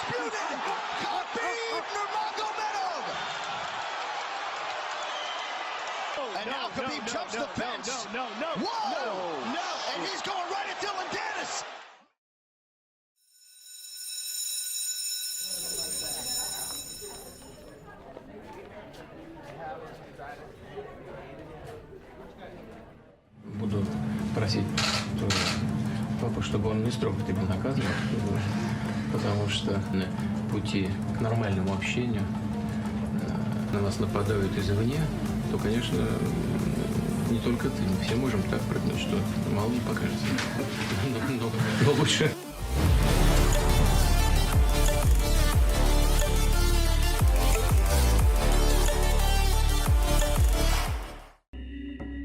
undisputed Khabib Nurmagomedov. And now Khabib jumps the fence. Whoa! And he's going right at Dylan Dennis. Буду просить папу, чтобы он не строго тебя наказывал, потому что на пути к нормальному общению на нас нападают извне, то, конечно, не только ты, мы все можем так прыгнуть, что мало не покажется. Но лучше...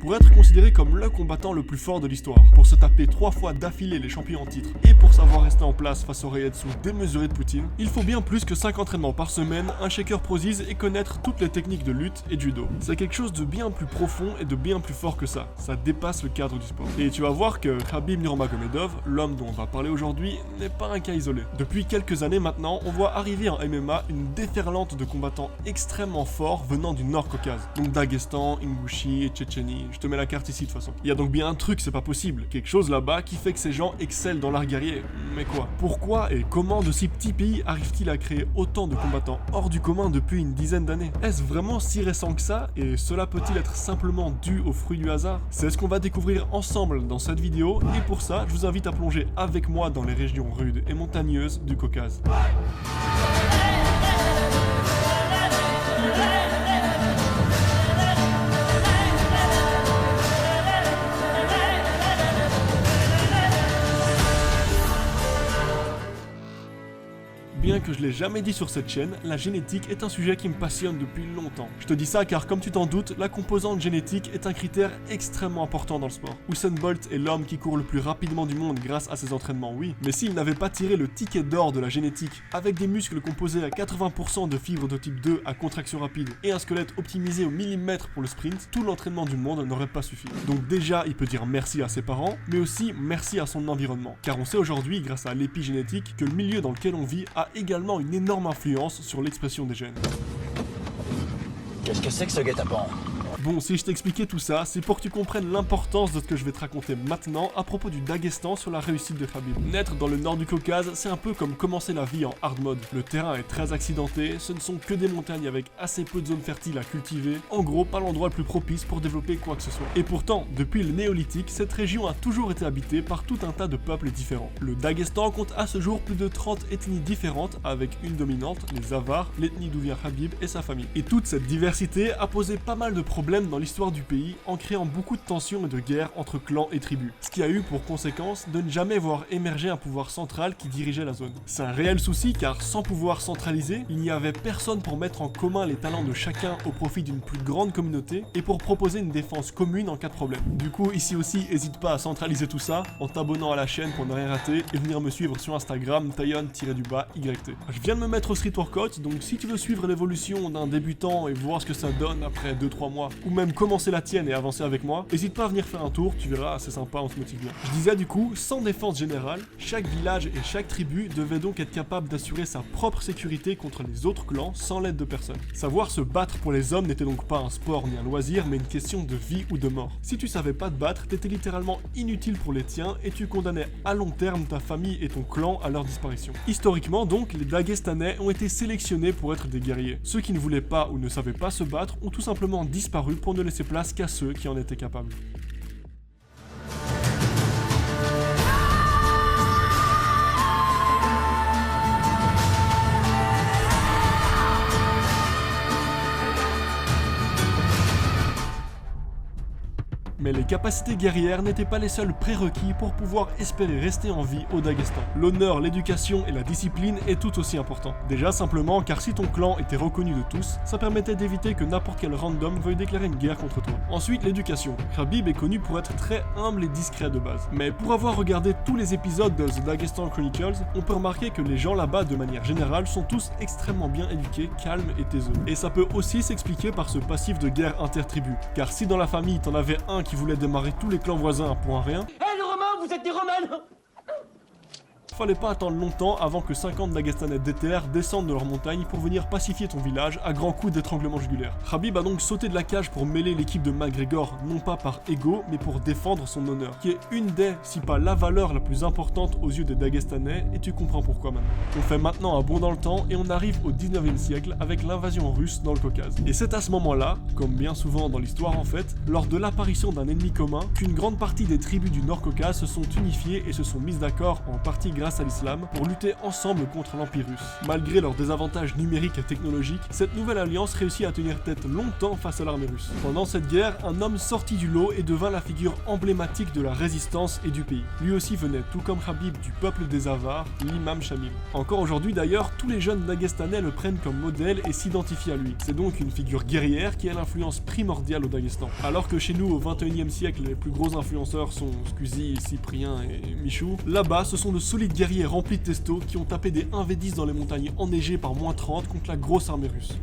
Pour être considéré comme le combattant le plus fort de l'histoire, pour se taper 3 fois d'affilée les champions en titre et pour savoir rester en place face au Reietsu démesuré de Poutine, il faut bien plus que 5 entraînements par semaine, un shaker prozise et connaître toutes les techniques de lutte et de judo. C'est quelque chose de bien plus profond et de bien plus fort que ça dépasse le cadre du sport. Et tu vas voir que Khabib Nurmagomedov, l'homme dont on va parler aujourd'hui, n'est pas un cas isolé. Depuis quelques années maintenant, on voit arriver en MMA une déferlante de combattants extrêmement forts venant du Nord-Caucase, donc Daghestan, Ingouchie et Tchétchénie. Je te mets la carte ici de toute façon. Il y a donc bien un truc, c'est pas possible. Quelque chose là-bas qui fait que ces gens excellent dans l'art guerrier. Mais quoi? Pourquoi et comment de si petits pays arrivent-ils à créer autant de combattants hors du commun depuis une dizaine d'années? Est-ce vraiment si récent que ça? Et cela peut-il être simplement dû au fruit du hasard? C'est ce qu'on va découvrir ensemble dans cette vidéo. Et pour ça, je vous invite à plonger avec moi dans les régions rudes et montagneuses du Caucase. Bien que je l'ai jamais dit sur cette chaîne, la génétique est un sujet qui me passionne depuis longtemps. Je te dis ça car comme tu t'en doutes, la composante génétique est un critère extrêmement important dans le sport. Usain Bolt est l'homme qui court le plus rapidement du monde grâce à ses entraînements, oui. Mais s'il n'avait pas tiré le ticket d'or de la génétique, avec des muscles composés à 80% de fibres de type 2 à contraction rapide et un squelette optimisé au millimètre pour le sprint, tout l'entraînement du monde n'aurait pas suffi. Donc déjà, il peut dire merci à ses parents, mais aussi merci à son environnement. Car on sait aujourd'hui, grâce à l'épigénétique, que le milieu dans lequel on vit a également une énorme influence sur l'expression des gènes. Qu'est-ce que c'est que ce guet-apens? Bon, si je t'expliquais tout ça, c'est pour que tu comprennes l'importance de ce que je vais te raconter maintenant à propos du Daghestan sur la réussite de Khabib. Naître dans le nord du Caucase, c'est un peu comme commencer la vie en hard mode. Le terrain est très accidenté, ce ne sont que des montagnes avec assez peu de zones fertiles à cultiver, en gros pas l'endroit le plus propice pour développer quoi que ce soit. Et pourtant, depuis le néolithique, cette région a toujours été habitée par tout un tas de peuples différents. Le Daghestan compte à ce jour plus de 30 ethnies différentes, avec une dominante, les Avars, l'ethnie d'où vient Khabib et sa famille. Et toute cette diversité a posé pas mal de problèmes dans l'histoire du pays en créant beaucoup de tensions et de guerres entre clans et tribus, ce qui a eu pour conséquence de ne jamais voir émerger un pouvoir central qui dirigeait la zone. C'est un réel souci car sans pouvoir centralisé, il n'y avait personne pour mettre en commun les talents de chacun au profit d'une plus grande communauté et pour proposer une défense commune en cas de problème. Du coup, ici aussi, n'hésite pas à centraliser tout ça en t'abonnant à la chaîne pour ne rien rater et venir me suivre sur Instagram, Tayon-YT. Je viens de me mettre au street workout, donc si tu veux suivre l'évolution d'un débutant et voir ce que ça donne après 2-3 mois, ou même commencer la tienne et avancer avec moi, n'hésite pas à venir faire un tour, tu verras, c'est sympa, on se motive bien. Je disais du coup, sans défense générale, chaque village et chaque tribu devait donc être capable d'assurer sa propre sécurité contre les autres clans sans l'aide de personne. Savoir se battre pour les hommes n'était donc pas un sport ni un loisir, mais une question de vie ou de mort. Si tu savais pas te battre, t'étais littéralement inutile pour les tiens et tu condamnais à long terme ta famille et ton clan à leur disparition. Historiquement donc, les Daghestanais ont été sélectionnés pour être des guerriers. Ceux qui ne voulaient pas ou ne savaient pas se battre ont tout simplement disparu pour ne laisser place qu'à ceux qui en étaient capables. Mais les capacités guerrières n'étaient pas les seuls prérequis pour pouvoir espérer rester en vie au Daghestan. L'honneur, l'éducation et la discipline est tout aussi important. Déjà simplement car si ton clan était reconnu de tous, ça permettait d'éviter que n'importe quel random veuille déclarer une guerre contre toi. Ensuite, l'éducation. Khabib est connu pour être très humble et discret de base. Mais pour avoir regardé tous les épisodes de The Daghestan Chronicles, on peut remarquer que les gens là-bas de manière générale sont tous extrêmement bien éduqués, calmes et taiseux. Et ça peut aussi s'expliquer par ce passif de guerre intertribu. Car si dans la famille t'en avais un qui voulait démarrer tous les clans voisins pour un rien, Eh les Romains, vous êtes des Romains! Fallait pas attendre longtemps avant que 50 Dagestanais déterrent descendent de leur montagne pour venir pacifier ton village à grands coups d'étranglement jugulaire. Khabib a donc sauté de la cage pour mêler l'équipe de McGregor, non pas par ego, mais pour défendre son honneur, qui est une des, si pas la valeur la plus importante aux yeux des Dagestanais, et tu comprends pourquoi maintenant. On fait maintenant un bond dans le temps et on arrive au 19e siècle avec l'invasion russe dans le Caucase. Et c'est à ce moment-là, comme bien souvent dans l'histoire en fait, lors de l'apparition d'un ennemi commun, qu'une grande partie des tribus du Nord-Caucase se sont unifiées et se sont mises d'accord, en partie grâce à l'islam, pour lutter ensemble contre l'Empire russe. Malgré leurs désavantages numériques et technologiques, cette nouvelle alliance réussit à tenir tête longtemps face à l'armée russe. Pendant cette guerre, un homme sortit du lot et devint la figure emblématique de la résistance et du pays. Lui aussi venait, tout comme Khabib, du peuple des Avars, l'imam Shamil. Encore aujourd'hui d'ailleurs, tous les jeunes Dagestanais le prennent comme modèle et s'identifient à lui. C'est donc une figure guerrière qui a l'influence primordiale au Daghestan. Alors que chez nous, au 21e siècle, les plus gros influenceurs sont Squeezie, Cyprien et Michou, là-bas, ce sont de solides guerriers remplis de testo qui ont tapé des 1v10 dans les montagnes enneigées par -30 contre la grosse armée russe.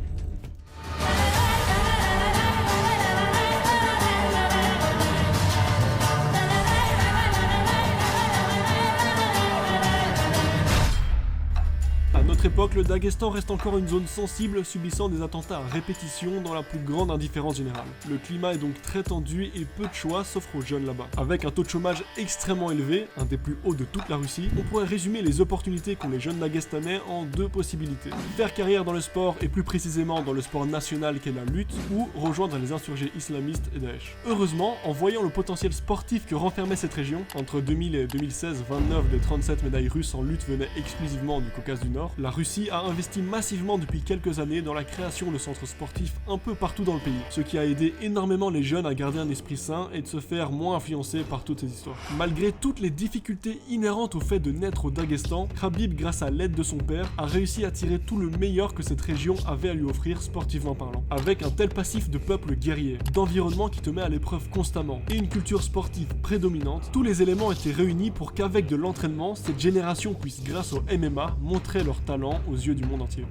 À notre époque, le Daghestan reste encore une zone sensible, subissant des attentats à répétition dans la plus grande indifférence générale. Le climat est donc très tendu et peu de choix s'offrent aux jeunes là-bas. Avec un taux de chômage extrêmement élevé, un des plus hauts de toute la Russie, on pourrait résumer les opportunités qu'ont les jeunes Dagestanais en deux possibilités. Faire carrière dans le sport et plus précisément dans le sport national qu'est la lutte, ou rejoindre les insurgés islamistes et Daesh. Heureusement, en voyant le potentiel sportif que renfermait cette région, entre 2000 et 2016, 29 des 37 médailles russes en lutte venaient exclusivement du Caucase du Nord, la Russie a investi massivement depuis quelques années dans la création de centres sportifs un peu partout dans le pays, ce qui a aidé énormément les jeunes à garder un esprit sain et de se faire moins influencer par toutes ces histoires. Malgré toutes les difficultés inhérentes au fait de naître au Daghestan, Khabib, grâce à l'aide de son père, a réussi à tirer tout le meilleur que cette région avait à lui offrir sportivement parlant. Avec un tel passif de peuple guerrier, d'environnement qui te met à l'épreuve constamment, et une culture sportive prédominante, tous les éléments étaient réunis pour qu'avec de l'entraînement, cette génération puisse, grâce au MMA, montrer leur talent aux yeux du monde entier.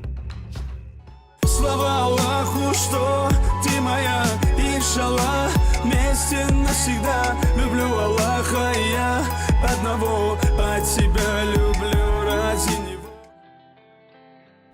Слава Аллаху, что ты моя, иншаллах, вместе навсегда. Люблю Аллаха, я одного от тебя люблю ради него.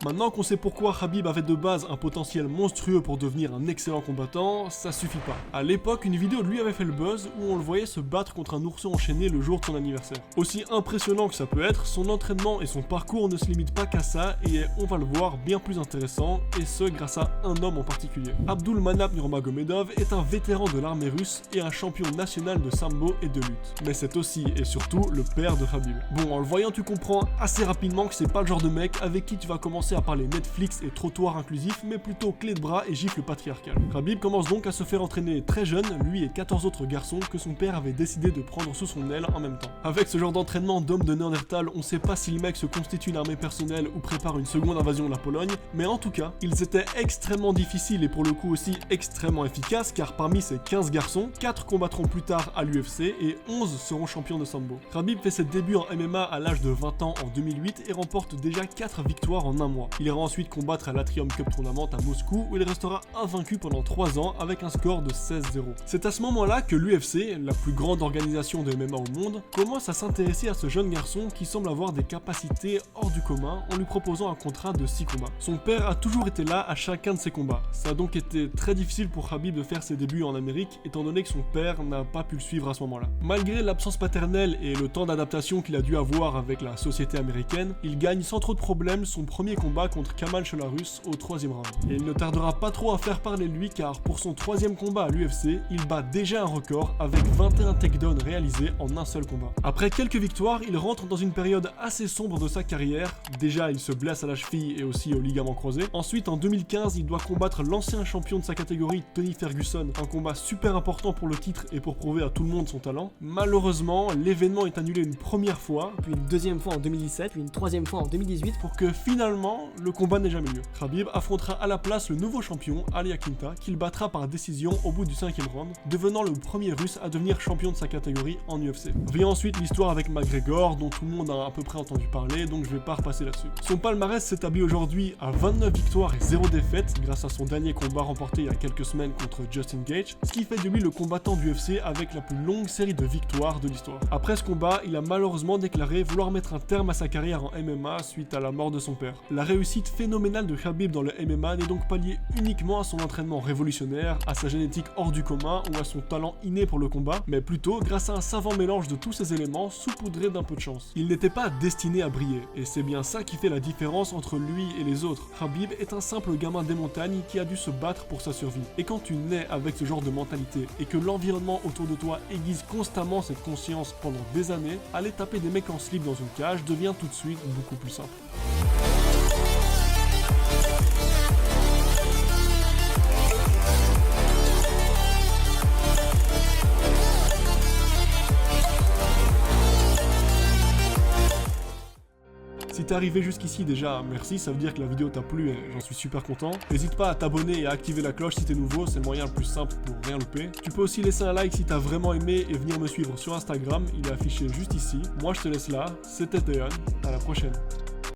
Maintenant qu'on sait pourquoi Khabib avait de base un potentiel monstrueux pour devenir un excellent combattant, ça suffit pas. À l'époque, une vidéo de lui avait fait le buzz où on le voyait se battre contre un ourson enchaîné le jour de son anniversaire. Aussi impressionnant que ça peut être, son entraînement et son parcours ne se limitent pas qu'à ça et on va le voir bien plus intéressant, et ce grâce à un homme en particulier. Abdulmanap Nurmagomedov est un vétéran de l'armée russe et un champion national de sambo et de lutte. Mais c'est aussi et surtout le père de Khabib. Bon, en le voyant, tu comprends assez rapidement que c'est pas le genre de mec avec qui tu vas commencer à parler Netflix et trottoir inclusif, mais plutôt clé de bras et gifle patriarcale. Khabib commence donc à se faire entraîner très jeune, lui et 14 autres garçons que son père avait décidé de prendre sous son aile en même temps. Avec ce genre d'entraînement d'homme de Néandertal, on sait pas si le mec se constitue une armée personnelle ou prépare une seconde invasion de la Pologne, mais en tout cas, ils étaient extrêmement difficiles et pour le coup aussi extrêmement efficaces, car parmi ces 15 garçons, 4 combattront plus tard à l'UFC et 11 seront champions de sambo. Khabib fait ses débuts en MMA à l'âge de 20 ans en 2008 et remporte déjà 4 victoires en un mois. Il ira ensuite combattre à l'Atrium Cup Tournament à Moscou où il restera invaincu pendant 3 ans avec un score de 16-0. C'est à ce moment-là que l'UFC, la plus grande organisation de MMA au monde, commence à s'intéresser à ce jeune garçon qui semble avoir des capacités hors du commun en lui proposant un contrat de 6 combats. Son père a toujours été là à chacun de ses combats. Ça a donc été très difficile pour Khabib de faire ses débuts en Amérique étant donné que son père n'a pas pu le suivre à ce moment-là. Malgré l'absence paternelle et le temps d'adaptation qu'il a dû avoir avec la société américaine, il gagne sans trop de problèmes son premier combat contre Kamal Cholarus au 3e round. Et il ne tardera pas trop à faire parler de lui car pour son 3e combat à l'UFC, il bat déjà un record avec 21 takedowns réalisés en un seul combat. Après quelques victoires, il rentre dans une période assez sombre de sa carrière. Déjà, il se blesse à la cheville et aussi au ligament croisé. Ensuite, en 2015, il doit combattre l'ancien champion de sa catégorie, Tony Ferguson, un combat super important pour le titre et pour prouver à tout le monde son talent. Malheureusement, l'événement est annulé une première fois, puis une deuxième fois en 2017, puis une troisième fois en 2018, pour que finalement, Cependant, le combat n'est jamais mieux. Khabib affrontera à la place le nouveau champion, Ali Akinta, qu'il battra par décision au bout du 5e round, devenant le premier russe à devenir champion de sa catégorie en UFC. Vient ensuite l'histoire avec McGregor, dont tout le monde a à peu près entendu parler, donc je vais pas repasser là-dessus. Son palmarès s'établit aujourd'hui à 29 victoires et 0 défaites, grâce à son dernier combat remporté il y a quelques semaines contre Justin Gaethje, ce qui fait de lui le combattant du UFC avec la plus longue série de victoires de l'histoire. Après ce combat, il a malheureusement déclaré vouloir mettre un terme à sa carrière en MMA suite à la mort de son père. La réussite phénoménale de Khabib dans le MMA n'est donc pas liée uniquement à son entraînement révolutionnaire, à sa génétique hors du commun ou à son talent inné pour le combat, mais plutôt grâce à un savant mélange de tous ces éléments saupoudrés d'un peu de chance. Il n'était pas destiné à briller, et c'est bien ça qui fait la différence entre lui et les autres. Khabib est un simple gamin des montagnes qui a dû se battre pour sa survie. Et quand tu nais avec ce genre de mentalité et que l'environnement autour de toi aiguise constamment cette conscience pendant des années, aller taper des mecs en slip dans une cage devient tout de suite beaucoup plus simple. Si t'es arrivé jusqu'ici déjà, merci, ça veut dire que la vidéo t'a plu et j'en suis super content. N'hésite pas à t'abonner et à activer la cloche si t'es nouveau, c'est le moyen le plus simple pour rien louper. Tu peux aussi laisser un like si t'as vraiment aimé et venir me suivre sur Instagram, il est affiché juste ici. Moi je te laisse là, c'était Théon, à la prochaine.